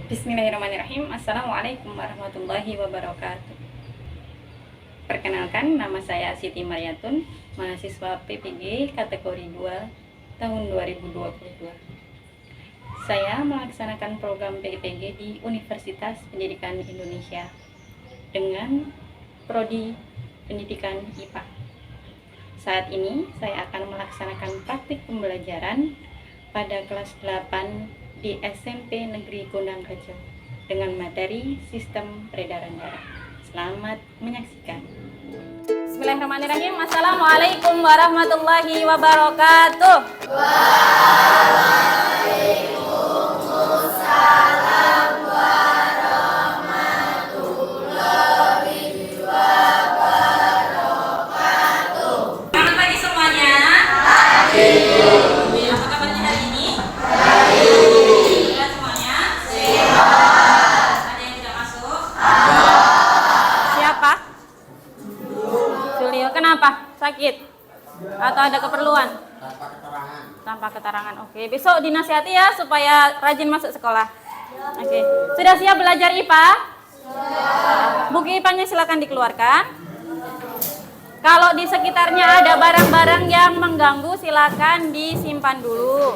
Bismillahirrahmanirrahim. Assalamualaikum warahmatullahi wabarakatuh. Perkenalkan, nama saya Siti Mariatun, mahasiswa PPG kategori 2 tahun 2022. Saya melaksanakan program PPG di Universitas Pendidikan Indonesia dengan prodi Pendidikan IPA. Saat ini saya akan melaksanakan praktik pembelajaran pada kelas 8 di SMP Negeri Gondang Rejo dengan materi sistem peredaran darah. Selamat menyaksikan. Bismillahirrahmanirrahim. Assalamualaikum warahmatullahi wabarakatuh. Waalaikumsalam warahmatullahi wabarakatuh. Selamat pagi semuanya. Pagi. Apa kabarnya hari ini? Sehat semuanya? Sehat. Ada yang tidak masuk? Siapa? Julio. Kenapa? Sakit? Atau ada keperluan? Tanpa keterangan. Oke. Besok dinasihati ya supaya rajin masuk sekolah. Oke. Sudah siap belajar IPA? Buku IPA-nya silakan dikeluarkan. Kalau di sekitarnya ada barang-barang yang mengganggu, silakan disimpan dulu.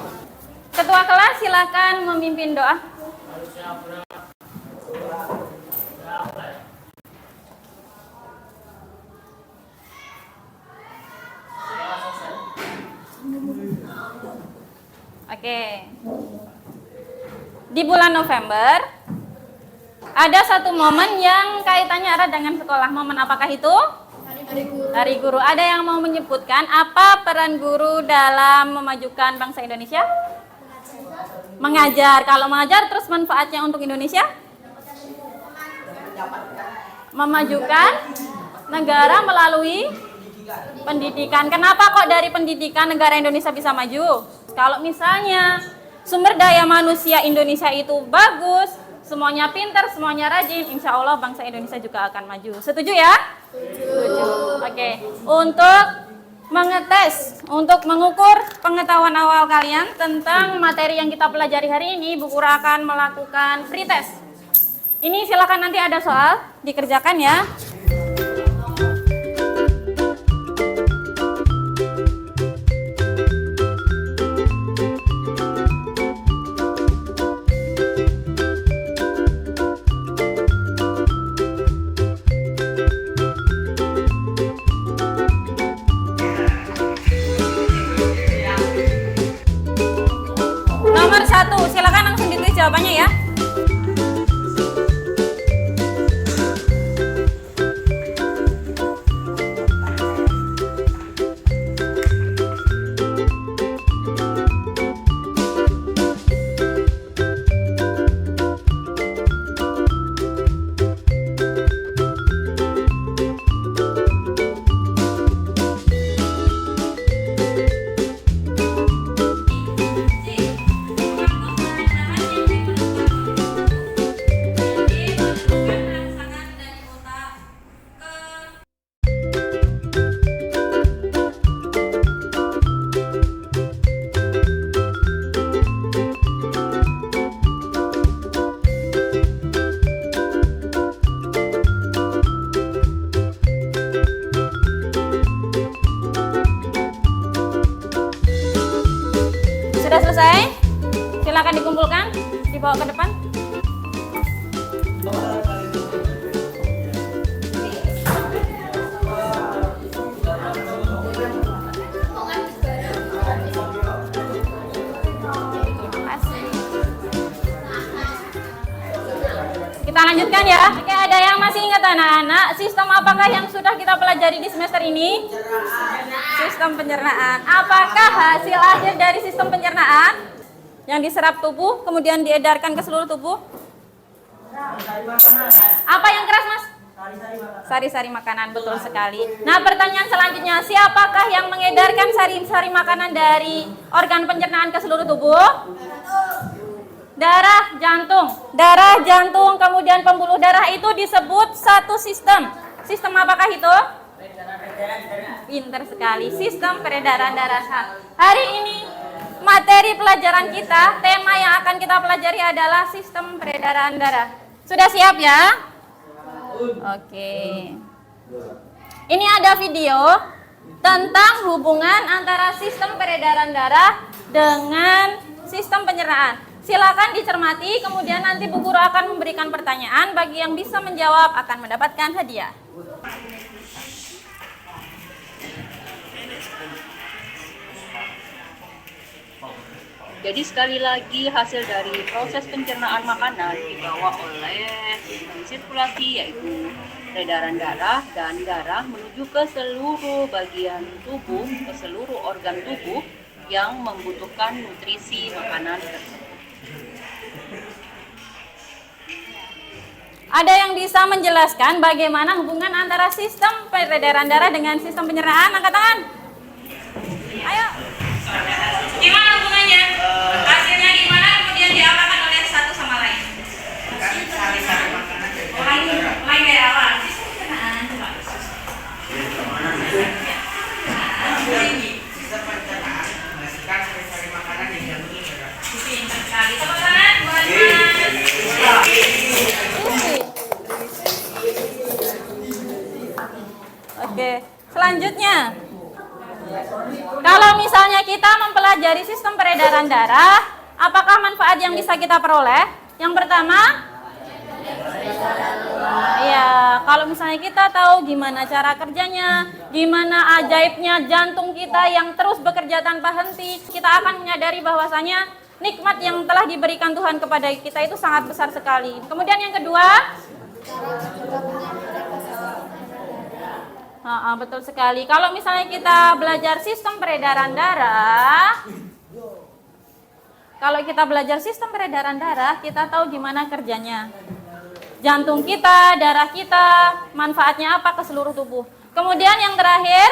Ketua kelas silakan memimpin doa. Oke. Di bulan November ada satu momen yang kaitannya erat dengan sekolah. Momen apakah itu? Hari Guru. Ada yang mau menyebutkan apa peran guru dalam memajukan bangsa Indonesia? Mengajar. Kalau mengajar terus manfaatnya untuk Indonesia? Memajukan negara melalui pendidikan. Kenapa kok dari pendidikan negara Indonesia bisa maju? Kalau misalnya sumber daya manusia Indonesia itu bagus, semuanya pintar, semuanya rajin, insya Allah bangsa Indonesia juga akan maju. Setuju ya? Setuju. Oke. Untuk mengetes, untuk mengukur pengetahuan awal kalian tentang materi yang kita pelajari hari ini, Bu Kura akan melakukan pretest. Ini silakan nanti ada soal dikerjakan ya. Nomor 1, silakan langsung ditulis jawabannya ya. Sudah selesai? Silakan dikumpulkan, dibawa ke depan. Kita lanjutkan ya. Oke, ada yang masih ingat anak-anak, sistem apakah yang sudah kita pelajari di semester ini? Sistem pencernaan. Apakah hasil akhir dari sistem pencernaan yang diserap tubuh kemudian diedarkan ke seluruh tubuh? Apa yang keras, Mas? Sari-sari makanan, betul sekali. Nah, pertanyaan selanjutnya, siapakah yang mengedarkan sari-sari makanan dari organ pencernaan ke seluruh tubuh? Darah jantung, kemudian pembuluh darah itu disebut satu sistem. Sistem apakah itu? Pinter sekali, sistem peredaran darah. Hari ini materi pelajaran kita, tema yang akan kita pelajari adalah sistem peredaran darah. Sudah siap ya? Oke. Ini ada video tentang hubungan antara sistem peredaran darah dengan sistem pencernaan. Silakan dicermati, kemudian nanti Bu Guru akan memberikan pertanyaan. Bagi yang bisa menjawab akan mendapatkan hadiah. Jadi sekali lagi hasil dari proses pencernaan makanan dibawa oleh sistem sirkulasi, yaitu peredaran darah, dan darah menuju ke seluruh bagian tubuh, ke seluruh organ tubuh yang membutuhkan nutrisi makanan tersebut. Ada yang bisa menjelaskan bagaimana hubungan antara sistem peredaran darah dengan sistem pencernaan? Angkat tangan. Ayo. Gimana hubungannya? Hasilnya gimana? Kemudian diapakan oleh satu sama lain? Lain kayak apa? Sistem pencernaan. Coba. Sistem pencernaan menghasilkan sari-sari makanan yang dijamin darah. Pintar sekali. Tepuk tangan buat Oke, selanjutnya. Kalau misalnya kita mempelajari sistem peredaran darah, apakah manfaat yang bisa kita peroleh? Yang pertama, ya, kalau misalnya kita tahu gimana cara kerjanya, gimana ajaibnya jantung kita yang terus bekerja tanpa henti, kita akan menyadari bahwasanya nikmat yang telah diberikan Tuhan kepada kita itu sangat besar sekali. Kemudian yang kedua, betul sekali. Kalau misalnya kita belajar sistem peredaran darah, kita tahu gimana kerjanya. Jantung kita, darah kita, manfaatnya apa ke seluruh tubuh. Kemudian yang terakhir,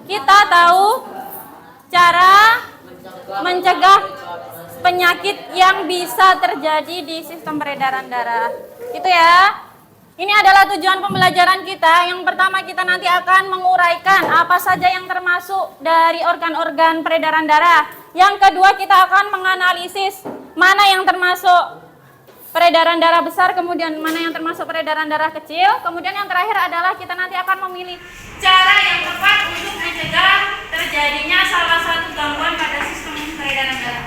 kita tahu cara mencegah penyakit yang bisa terjadi di sistem peredaran darah. Itu ya. Ini adalah tujuan pembelajaran kita. Yang pertama, kita nanti akan menguraikan apa saja yang termasuk dari organ-organ peredaran darah. Yang kedua, kita akan menganalisis mana yang termasuk peredaran darah besar, kemudian mana yang termasuk peredaran darah kecil. Kemudian yang terakhir adalah kita nanti akan memilih cara yang tepat untuk mencegah terjadinya salah satu gangguan pada sistem peredaran darah.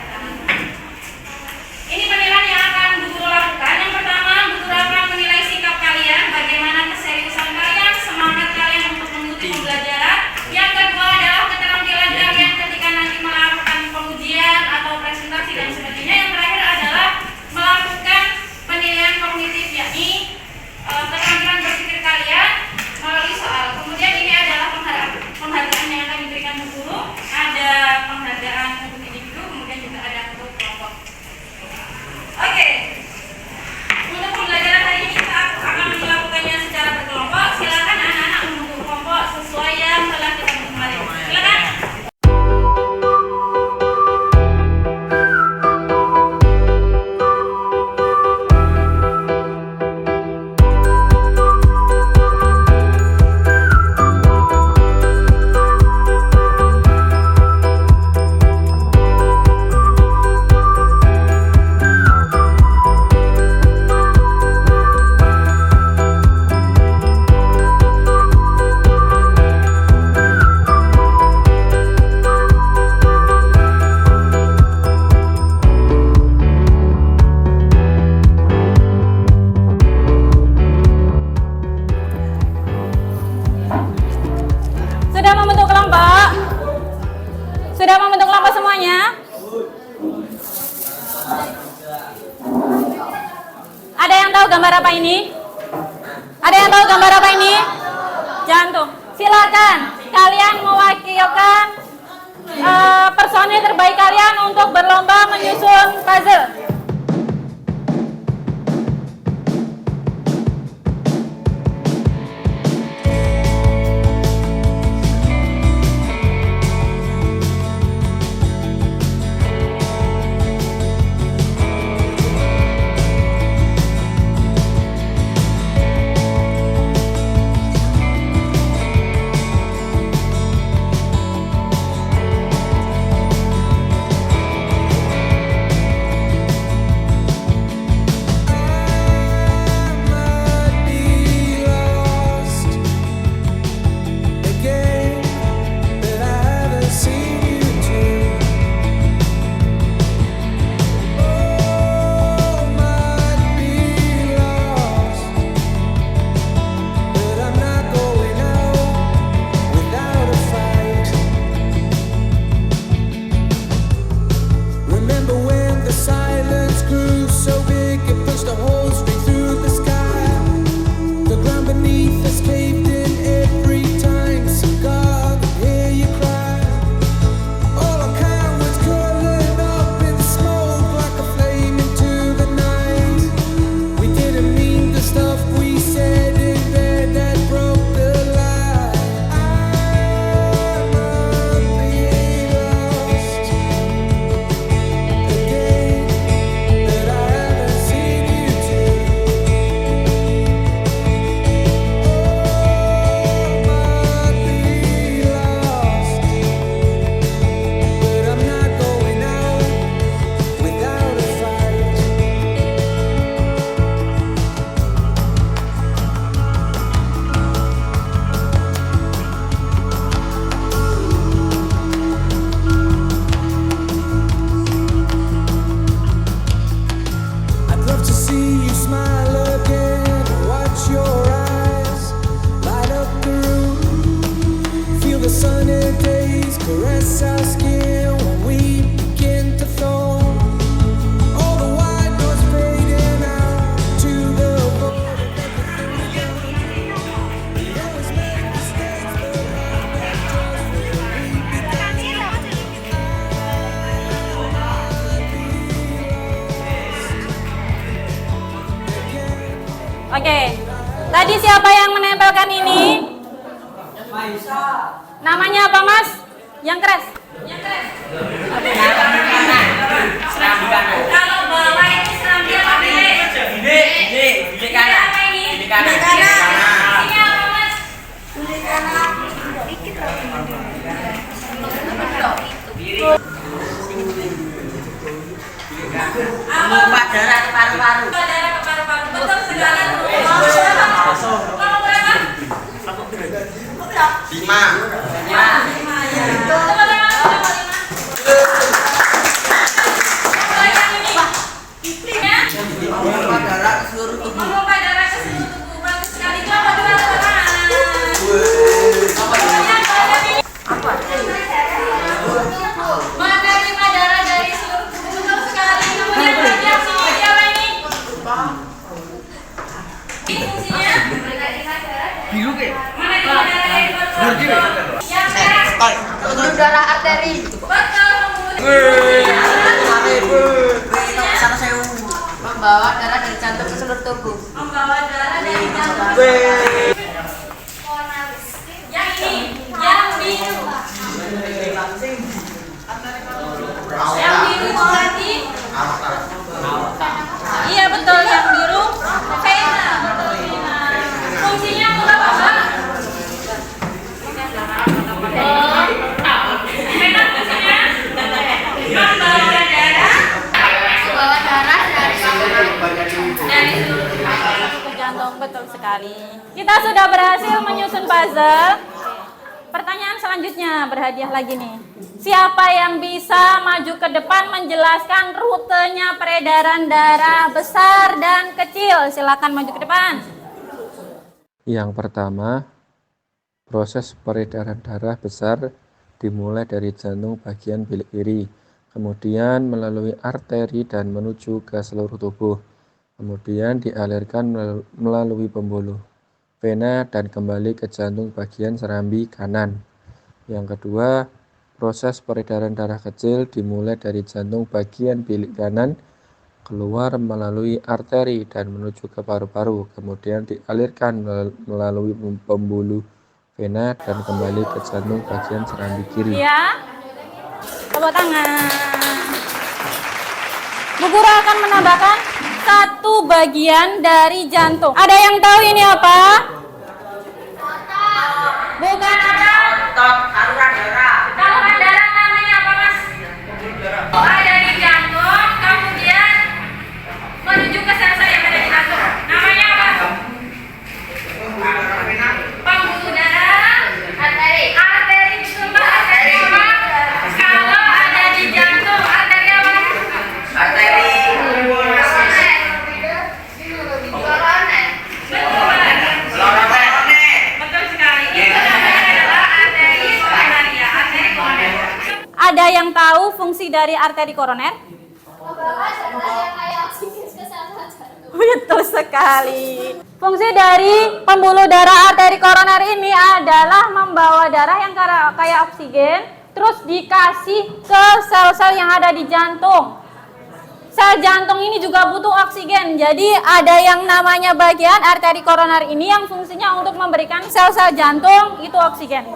Ini penilaian yang akan Bu Guru lakukan. Yang pertama, Bu Guru akan menilai sikap kalian, bagaimana keseriusan kalian, semangat kalian untuk mengikuti pembelajaran. Yang kedua adalah keterampilan kalian ketika nanti melakukan pengujian atau presentasi dan sebagainya. Yang terakhir adalah melakukan penilaian kognitif, yakni keterampilan berpikir kalian melalui soal. Kemudian ini adalah penghargaan yang akan diberikan Bu Guru. Ada penghargaan untuk individu, kemudian juga ada untuk kelompok. Oke. Untuk pembelajaran hari ini kita akan melakukannya secara berkelompok. Silakan anak-anak membentuk kelompok sesuai yang telah kita bentuk kemarin. Silakan. Sudah membentuk kelompok semuanya? Ada yang tahu gambar apa ini? Ada yang tahu gambar apa ini? Jantung. Silakan kalian mewakilkan personil terbaik kalian untuk berlomba menyusun puzzle. Oke. Tadi siapa yang menempelkan ini? Namanya apa, Mas? Yang keras. Yang keras. Serambi kanan. Kalau bawah itu serambi apa bilik? Bilik kanan. Apa ini? Bilik kanan. Ini apa, Mas? Mengubah darah ke paru-paru. Darah ke paru-paru. Betul sekali. Kalau berapa? 5. Mengubah darah ke seluruh tubuh. Memompa darah ke seluruh tubuh. Bagus sekali. Coba dua tangan. Menerima darah dari seluruh tubuh. Betul sekali. Kemudian bagian sini siapa ini? Ini fungsinya? Biru ke? Menerima darah dari paru-paru. Yang merah. Pembuluh darah arteri. Betul. Membawa darah dari jantung ke seluruh tubuh. Membawa darah dari jantung. Yang ini, yang biru. Yang biru berarti? Iya betul, yang biru vena. Betul, vena. Fungsinya untuk apa, Pak? Vena fungsinya membawa darah. Membawa darah dari Dari seluruh ke jantung, betul sekali. Kita sudah berhasil menyusun puzzle. Pertanyaan selanjutnya berhadiah lagi nih. Siapa yang bisa maju ke depan menjelaskan rutenya peredaran darah besar dan kecil? Silakan maju ke depan. Yang pertama, proses peredaran darah besar dimulai dari jantung bagian bilik kiri, kemudian melalui arteri dan menuju ke seluruh tubuh, kemudian dialirkan melalui pembuluh vena dan kembali ke jantung bagian serambi kanan. Yang kedua, proses peredaran darah kecil dimulai dari jantung bagian bilik kanan, keluar melalui arteri dan menuju ke paru-paru, kemudian dialirkan melalui pembuluh vena dan kembali ke jantung bagian serambi kiri. Ya, tepuk tangan. Bu Guru akan menambahkan satu bagian dari jantung. Ada yang tahu ini apa? Bukan apa? Saluran darah. Saluran darah namanya apa, Mas? Ada di jantung, kemudian menuju ke sel-sel yang ada di jantung. Namanya apa? Pembuluh darah. arteri. Arteri, betul Mbak. Arteri apa? Kalau ada di jantung, arteri apa? Arteri. Betul sekali. Itu namanya adalah arteri koroner ya, arteri koroner. Ada yang tahu fungsi dari arteri koroner? Betul sekali. Fungsi dari pembuluh darah arteri koroner ini adalah membawa darah yang kayak oksigen, terus dikasih ke sel-sel yang ada di jantung. Sel jantung ini juga butuh oksigen, jadi ada yang namanya bagian arteri koroner ini yang fungsinya untuk memberikan sel-sel jantung itu oksigen.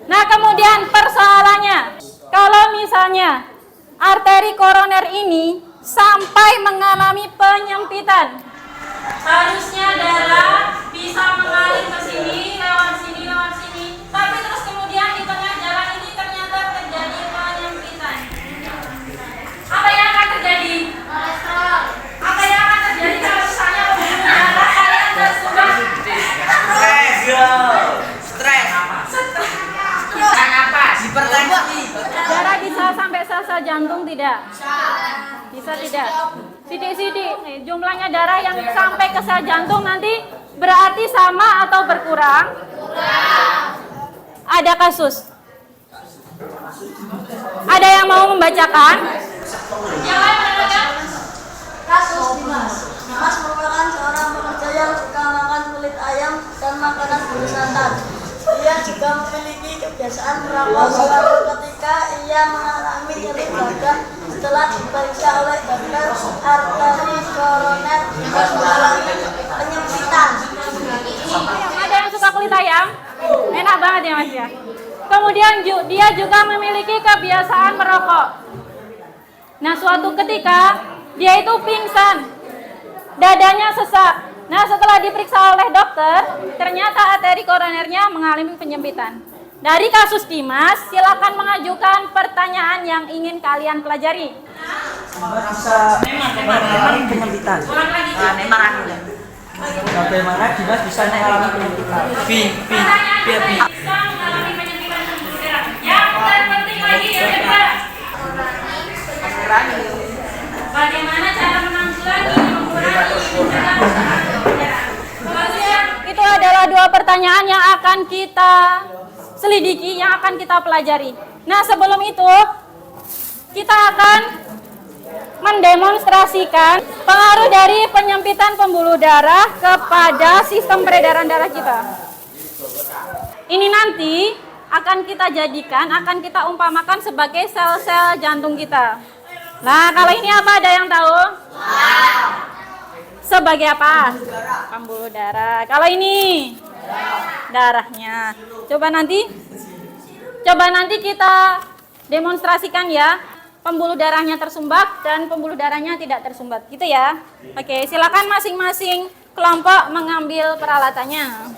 Nah kemudian persoalannya, kalau misalnya arteri koroner ini sampai mengalami penyempitan, harusnya darah bisa mengalir ke sini, lewat sini, tapi terus kemudian di tengah jalan ini ternyata terjadi penyempitan. Apa yang akan terjadi? Apa yang akan terjadi kalau misalnya pembuluh darah kalian tersumbat? Stres. Kita napas. Hipertensi. Darah bisa sampai sel-sel jantung tidak? Bisa tidak? Sidik-sidik, jumlahnya darah yang sampai ke sel jantung nanti berarti sama atau berkurang? Ada kasus? Ada yang mau membacakan? Yang lain membacakan? Kasus Dimas. Dimas merupakan seorang pekerja yang suka makan kulit ayam dan makanan bersantan. Ia juga memiliki kebiasaan merampok suatu ketika ia mengalami nyeri dada setelah diperiksa oleh dokter arteri koroner dan mengalami penyempitan ketan. Ada yang suka kulit ayam? Enak banget ya Mas ya. Kemudian dia juga memiliki kebiasaan merokok. Nah, suatu ketika dia itu pingsan, dadanya sesak. Nah, setelah diperiksa oleh dokter, ternyata arteri koronernya mengalami penyempitan. Dari kasus Dimas, silakan mengajukan pertanyaan yang ingin kalian pelajari. Bisa mengalami penyempitan. Bagaimana Dimas bisa mengalami penyempitan? Bisa mengalami penyempitan pembuluh darah. Yang terpenting lagi yang kedua. Bagaimana cara menanggulangi mengurangi itu adalah dua pertanyaan yang akan kita selidiki, yang akan kita pelajari. Nah, sebelum itu kita akan mendemonstrasikan pengaruh dari penyempitan pembuluh darah kepada sistem peredaran darah kita. Ini nanti akan kita jadikan, akan kita umpamakan sebagai sel-sel jantung kita. Nah, kalau ini apa, ada yang tahu? Sebagai apa? Pembuluh darah. Kalau ini darahnya. Coba nanti kita demonstrasikan ya. Pembuluh darahnya tersumbat dan pembuluh darahnya tidak tersumbat. Gitu ya. Oke, silakan masing-masing kelompok mengambil peralatannya.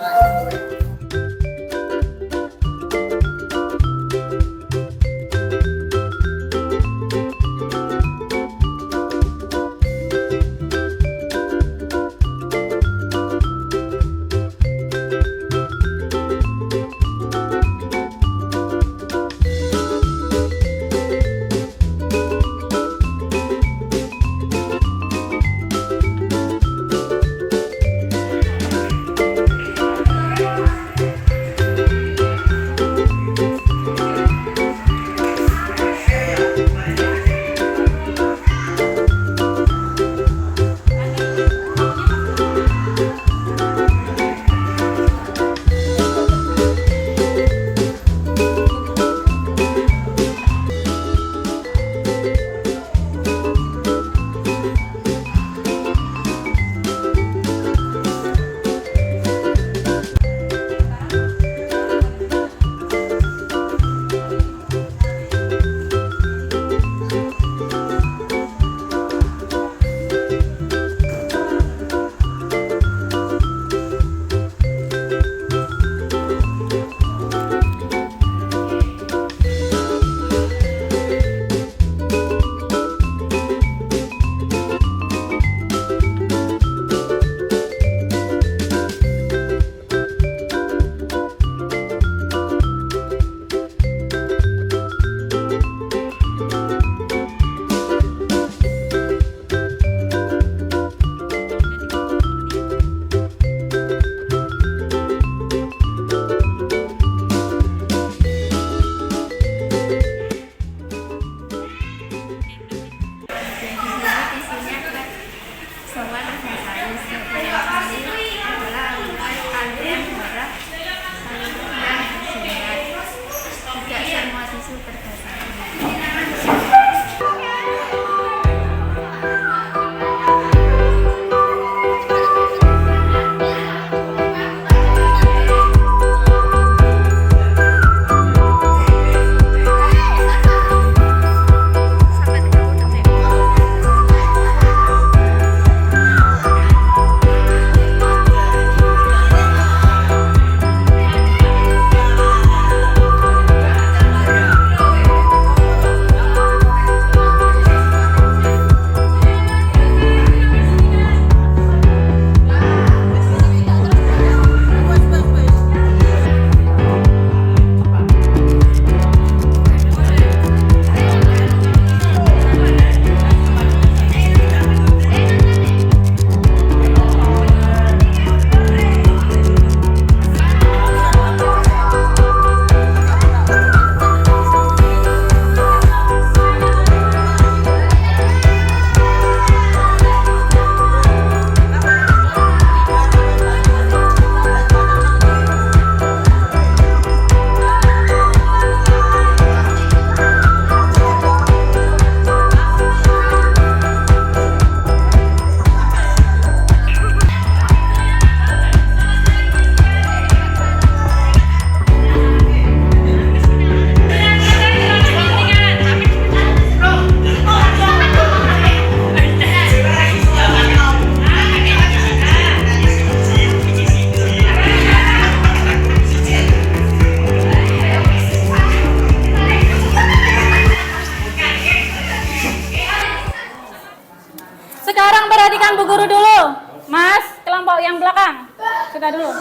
perhatikan Bu Guru dulu. Mas, kelompok yang belakang. Sudah dulu.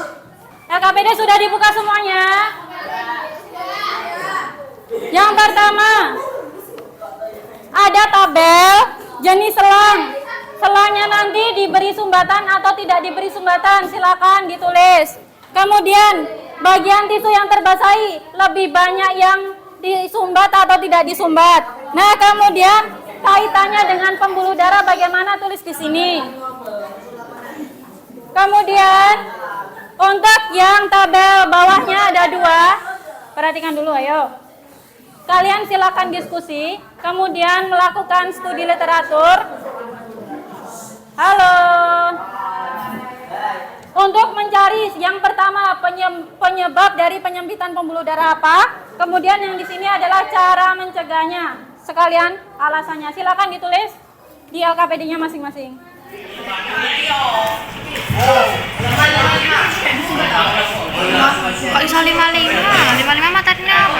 LKPD sudah dibuka semuanya. Yang pertama, ada tabel jenis selang. Selangnya nanti diberi sumbatan atau tidak diberi sumbatan, silakan ditulis. Kemudian, bagian tisu yang terbasahi, lebih banyak yang disumbat atau tidak disumbat. Nah, kemudian kaitannya dengan pembuluh darah bagaimana, tulis di sini. Kemudian, untuk yang tabel bawahnya ada 2. Perhatikan dulu, ayo. Kalian silakan diskusi, kemudian melakukan studi literatur. Halo. Untuk mencari yang pertama penyebab dari penyempitan pembuluh darah apa? Kemudian yang di sini adalah cara mencegahnya. Sekalian alasannya. Silakan ditulis di LKPD-nya masing-masing. Kok bisa 55? 55 materinya apa?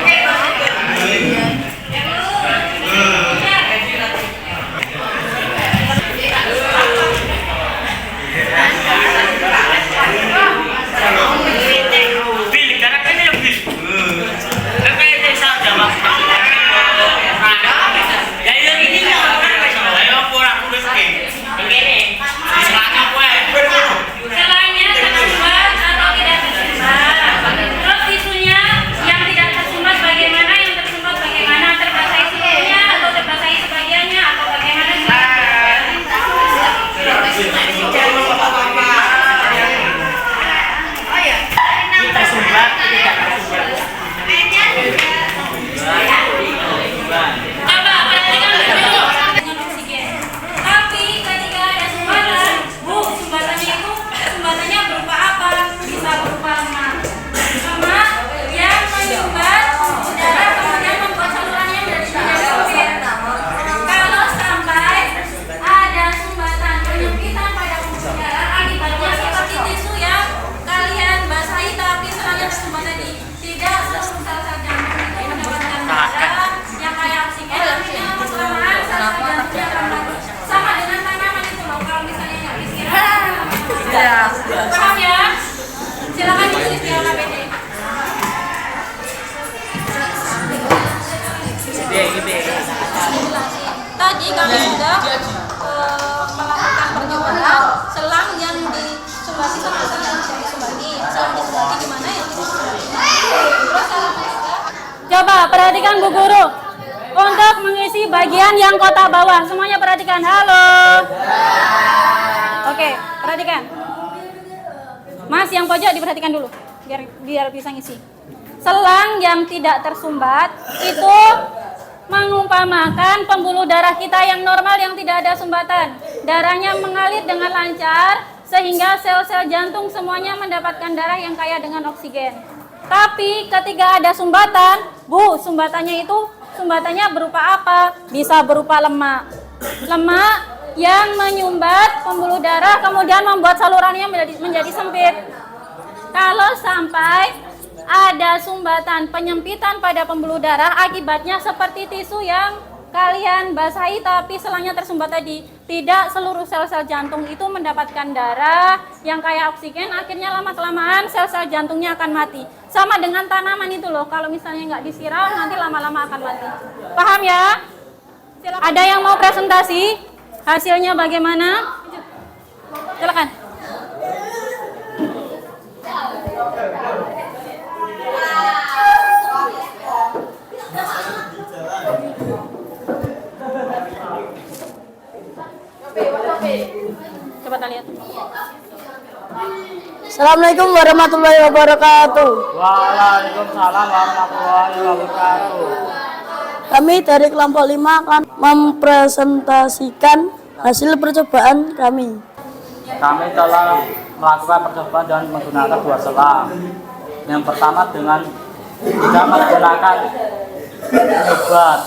Selangnya tersumbat atau tidak tersumbat. Terus tisunya yang tidak tersumbat bagaimana, yang tersumbat bagaimana, terbasahi seluruhnya atau terbasahi sebagiannya atau bagaimana? Coba perhatikan dulu dengan oksigen. Tapi ketika ada sumbatan, Bu, sumbatannya itu sumbatannya berupa apa? Bisa berupa lemak. Lemak yang menyumbat udara kemudian membuat salurannya menjadi sempit. Kalau sampai ada sumbatan penyempitan pada pembuluh darah, akibatnya seperti tisu yang kalian basahi tapi selangnya tersumbat tadi. Tidak seluruh sel-sel jantung itu mendapatkan darah yang kayak oksigen, akhirnya lama-kelamaan sel-sel jantungnya akan mati. Sama dengan tanaman itu loh, kalau misalnya nggak disiram. Paham ya? Silakan ditulis di LKPD. Tadi kami sudah melakukan percobaan selang yang disumbati sama selang yang tidak disumbati. Selang disumbati di mana yang disumbati. Terus cara mencegah. Coba perhatikan Bu Guru. Untuk mengisi bagian yang kotak bawah, semuanya perhatikan. Halo. Oke, perhatikan. Mas yang pojok diperhatikan dulu, biar bisa ngisi. Selang yang tidak tersumbat itu mengumpamakan pembuluh darah kita yang normal yang tidak ada sumbatan. Darahnya mengalir dengan lancar sehingga sel-sel jantung semuanya mendapatkan darah yang kaya dengan oksigen. Tapi ketika ada sumbatan, Bu, sumbatannya berupa apa? Bisa berupa lemak. Lemak yang menyumbat pembuluh darah kemudian membuat salurannya menjadi sempit. Kalau sampai ada sumbatan penyempitan pada pembuluh darah, akibatnya seperti tisu yang kalian basahi tapi selangnya tersumbat tadi. Tidak seluruh sel-sel jantung itu mendapatkan darah yang kaya oksigen, akhirnya lama-kelamaan sel-sel jantungnya akan mati. Sama dengan tanaman itu loh, kalau misalnya nggak disiram nanti lama-lama akan mati. Paham ya? Ada yang mau presentasi? Hasilnya bagaimana? Silakan. Coba kita lihat. Assalamualaikum warahmatullahi wabarakatuh. Waalaikumsalam warahmatullahi wabarakatuh. Kami dari kelompok 5 akan mempresentasikan hasil percobaan kami. Kami telah melakukan percobaan dengan menggunakan 2 selang. Yang pertama dengan tidak menggunakan obat.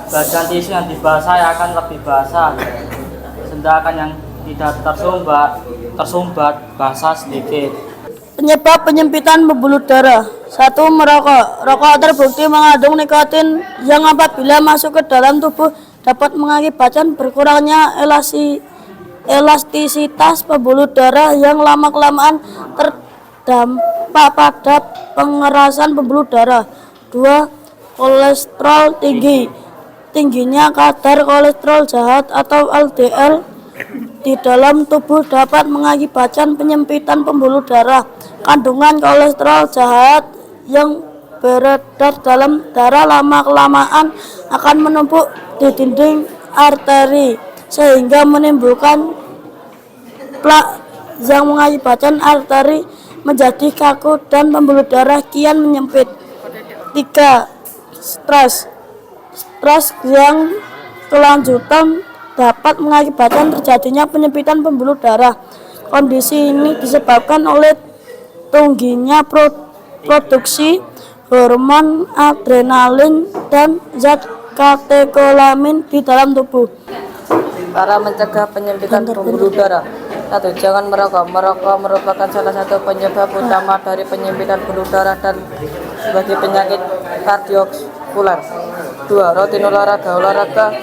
Bagian tisu yang dibasahi akan lebih basah, sedangkan yang tidak tersumbat basah sedikit. Penyebab penyempitan pembuluh darah. 1. Merokok. Rokok terbukti mengandung nikotin yang apabila masuk ke dalam tubuh dapat mengakibatkan berkurangnya elastisitas pembuluh darah yang lama-kelamaan terdampak pada pengerasan pembuluh darah. 2. Kolesterol tinggi. Tingginya kadar kolesterol jahat atau LDL di dalam tubuh dapat mengakibatkan penyempitan pembuluh darah. Kandungan kolesterol jahat yang beredar dalam darah lama-kelamaan akan menumpuk di dinding arteri sehingga menimbulkan plak yang mengakibatkan arteri menjadi kaku dan pembuluh darah kian menyempit. 3. Stres yang kelanjutan dapat mengakibatkan terjadinya penyempitan pembuluh darah. Kondisi ini disebabkan oleh tingginya produksi hormon adrenalin dan zat katekolamin di dalam tubuh. Cara mencegah penyempitan pembuluh darah. 1. Jangan merokok. Merokok merupakan salah satu penyebab utama dari penyempitan pembuluh darah dan sebagai penyakit kardiovaskular. 2. Rutin olahraga. Olahraga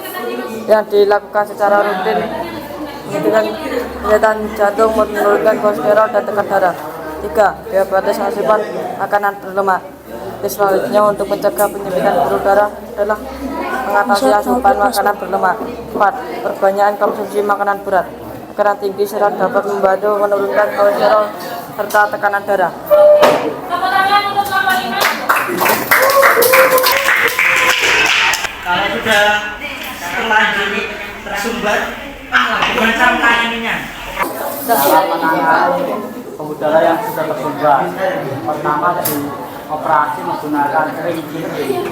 yang dilakukan secara rutin meningkatkan kesehatan jantung, menurunkan kolesterol dan tekanan darah. 3. Diabetes asupan makanan berlemak. Selanjutnya untuk mencegah penyempitan pembuluh darah adalah mengatasi asupan makanan berlemak. 4. Perbanyakan konsumsi makanan berat. Makanan tinggi serat dapat membantu menurunkan kolesterol serta tekanan darah. Kalau sudah terlanjur tersumbat, bukan camkan ininya. Dalam penanganan pembuluh darah yang sudah tersumbat, pertama operasi menggunakan ring jepit.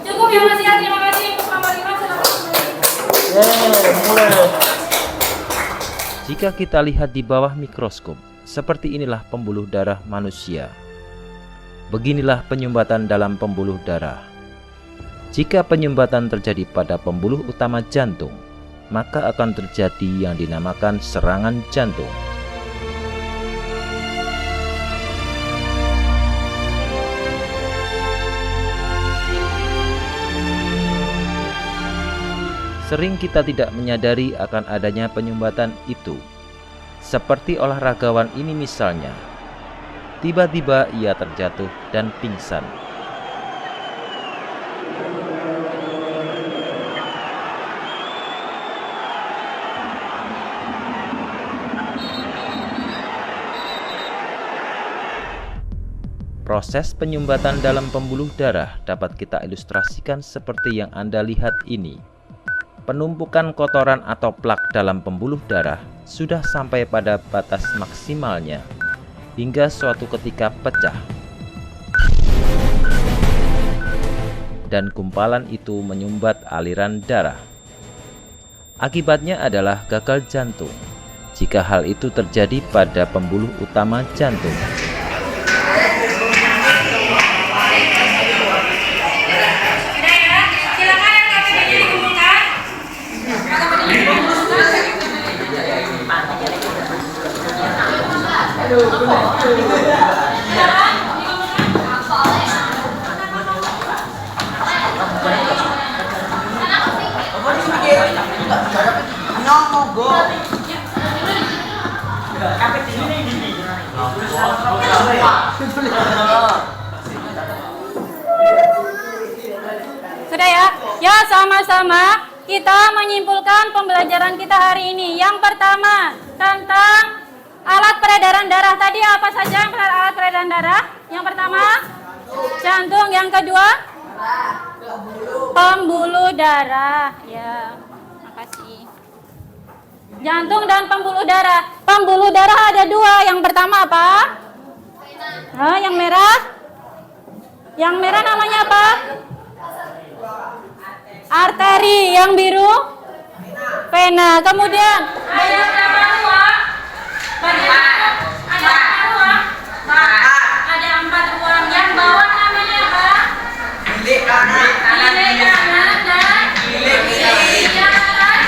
Cukup ya Mas ya, terima kasih. Mulai. Jika kita lihat di bawah mikroskop, seperti inilah pembuluh darah manusia. Beginilah penyumbatan dalam pembuluh darah. Jika penyumbatan terjadi pada pembuluh utama jantung, maka akan terjadi yang dinamakan serangan jantung. Sering kita tidak menyadari akan adanya penyumbatan itu. Seperti olahragawan ini misalnya. Tiba-tiba ia terjatuh dan pingsan. Proses penyumbatan dalam pembuluh darah dapat kita ilustrasikan seperti yang Anda lihat ini. Penumpukan kotoran atau plak dalam pembuluh darah sudah sampai pada batas maksimalnya hingga suatu ketika pecah. Dan gumpalan itu menyumbat aliran darah. Akibatnya adalah gagal jantung jika hal itu terjadi pada pembuluh utama jantung. Sudah ya? Ya, sama-sama kita menyimpulkan pembelajaran kita hari ini. Yang pertama, tentang alat peredaran darah. Tadi apa saja alat peredaran darah? Yang pertama, jantung. Yang kedua, pembuluh darah. Ya, makasih. Jantung dan pembuluh darah. Pembuluh darah ada dua. Yang pertama apa? Yang merah. Yang merah namanya apa? Arteri. Yang biru? Vena. Kemudian ada berapa ruang? Ada 4 ruang. Ada 4 ruang. Yang bawah namanya apa? Bilik kanan dan bilik kiri. Yang atas?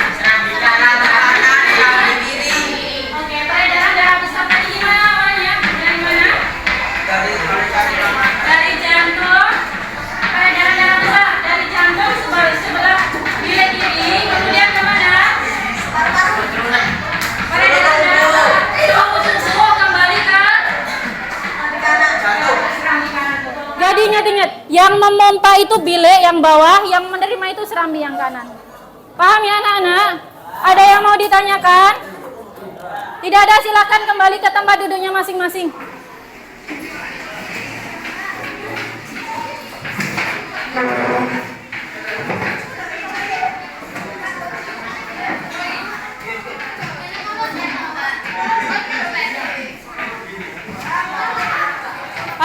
Oke, peredaran darah besar tadi gimana awalnya? Dari mana? Dari jantung. Yang memompa itu bilik yang bawah, yang menerima itu serambi yang kanan. Paham ya anak-anak? Ada yang mau ditanyakan? Tidak ada, silakan kembali ke tempat duduknya masing-masing.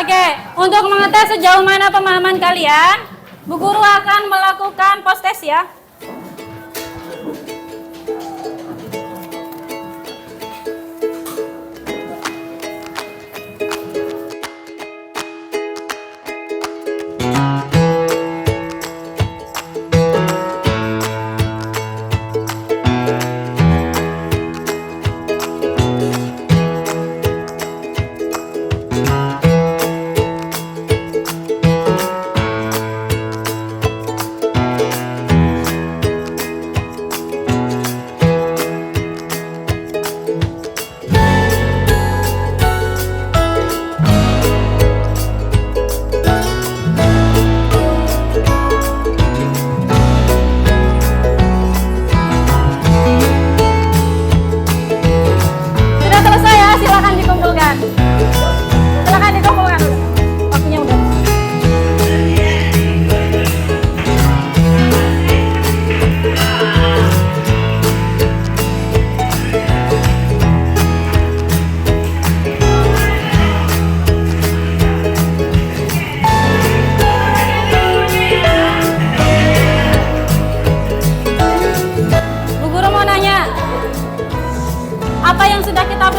Oke, untuk mengetes sejauh mana pemahaman kalian, Bu Guru akan melakukan post test ya.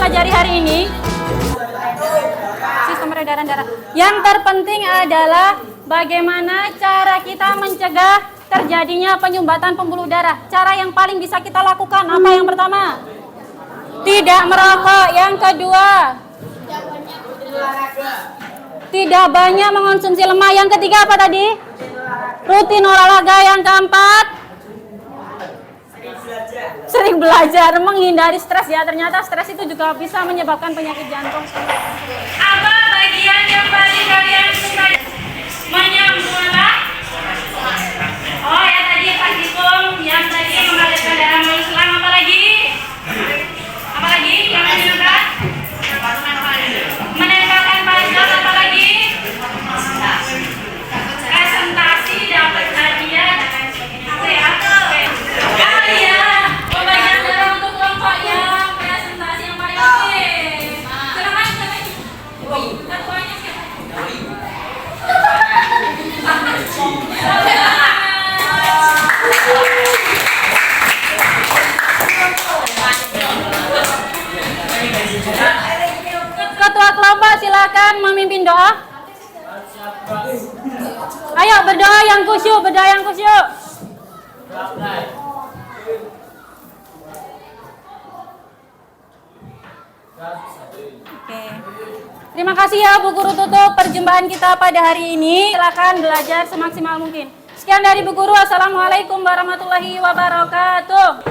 pelajari hari ini? Sistem peredaran darah. Yang terpenting adalah bagaimana cara kita mencegah terjadinya penyumbatan pembuluh darah. Cara yang paling bisa kita lakukan apa yang pertama? Tidak merokok. Yang kedua, tidak banyak mengonsumsi lemak. Yang ketiga apa tadi? Rutin olahraga. Yang keempat, sering belajar, menghindari stres ya. Ternyata stres itu juga bisa menyebabkan penyakit jantung. Apa bagian yang paling kalian suka? Menyambung apa? Oh ya tadi praktikum yang tadi mengalirkan darah melalui selang. Apa lagi? Apa lagi? Yang menyenangkan? Menembakkan pajak. Apa lagi? Presentasi, dapat hadiah dan lain sebagainya. Apa ya? Ah iya, pembagian darah untuk kelompok yang presentasi yang paling oke. Silakan, silakan. Ketuanya siapa? Ketua kelompok silakan memimpin doa. Ayo berdoa yang khusyuk, berdoa yang khusyuk. Oke. Terima kasih ya Bu Guru tutup perjumpaan kita pada hari ini. Silakan belajar semaksimal mungkin. Sekian dari Bu Guru. Assalamualaikum warahmatullahi wabarakatuh.